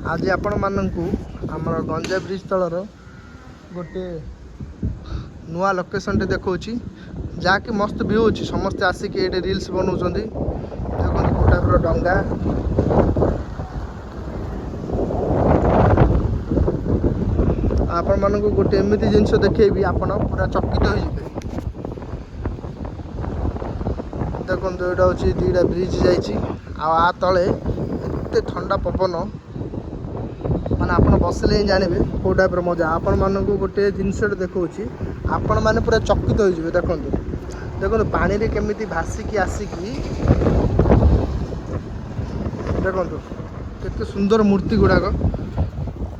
आज आपण मानू आमर गंजा ब्रिज तलर गोटे नुआ लोकेशन टे देखा जहाँकि मस्त व्यू अच्छी समस्ते आसिक ये रील्स बनाऊँ देखो गोटाइप डंगा आपण मानक गोटे एमती जिनस देखेबी आपण पूरा चकित हो देखो यहाँ हूँ दुईटा ब्रिज जा तले एत ठंडा पवन माने आपण बसले ही जानवे कौ टाइप मजा आपण मानक गोटे जिनस देखा आपण मैंने पूरा चकित हो देखो देखो पानी रे केमिति भासिकी आसिकी देखो केते सुंदर मूर्ति गुड़ाक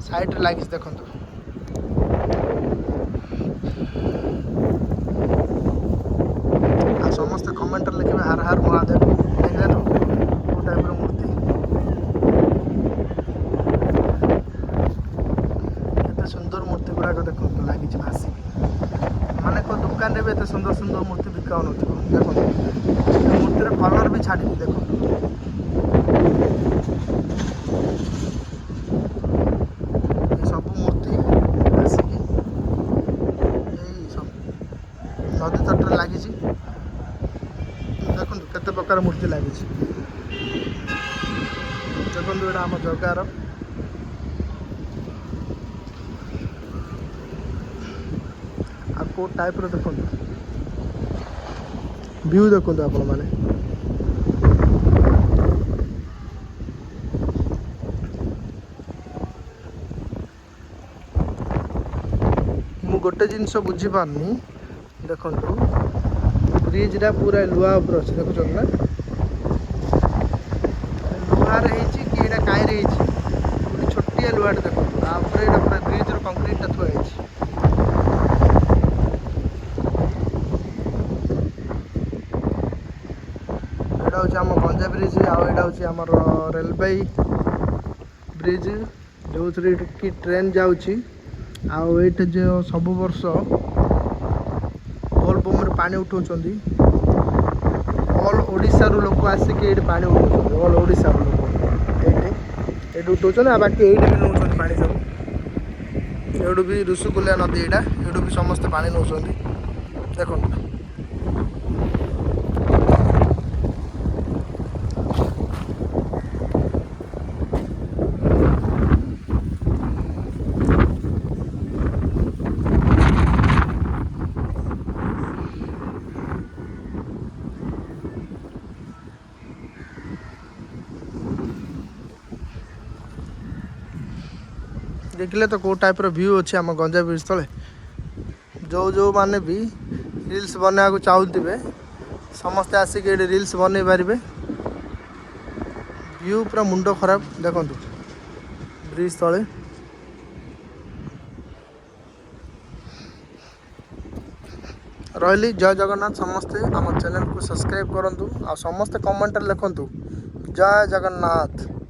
साइड लगी देखो समस्त कमेंटर लिखे हर हर महादेव देखले तो कौ टाइप मूर्ति केते सुंदर मूर्ति गुड़ाक देखो लगी भासी माने को दुकान रे एत सुंदर सुंदर मूर्ति बिका देखो मूर्तिर कलर भी छाड़ी देखो सब मूर्ति आसिकी सब नदी तट लगी देखो केते प्रकार मूर्ति लगी देखो यहाँ आम जगार आ को टाइप देखो व्यू देखो आपण मैंने मु गोटे जिनस बुझी पारनी देखो ब्रिज पूरा लुहा उपर अच्छे देखुन ना लुहार कि कहीं गोटे छोटिया लुहाटे देखो पूरा ब्रिज कंक्रीटा थुआ आम गंजा ब्रिज आईटा हूँ आम रेलवे ब्रिज जो कि ट्रेन जाऊँगी आठ जो सब वर्ष बोलबम पानी उठाऊँ ऑल ओडिशा रू लोक आसिक ये पानी उठाऊँ ऑल ओडिशा रू लोक ये उठाऊँ बाकी ये भी नौ पानी सब ये भी ऋषिकुलिया नदी यहाँ ये भी समस्त पानी नौ देखो देखले तो कौ टाइप व्यू अच्छे आम गंजा ब्रिज तले जो माने भी रील्स बनवा को चाहूबे समस्ते आसिक ये रील्स बन पारे व्यू पूरा मुंड खराब देखो ब्रिज तले रही जय जगन्नाथ समस्ते आम चैनल को सब्सक्राइब करूँ आ समस्ते कमेंट लिखु जय जगन्नाथ।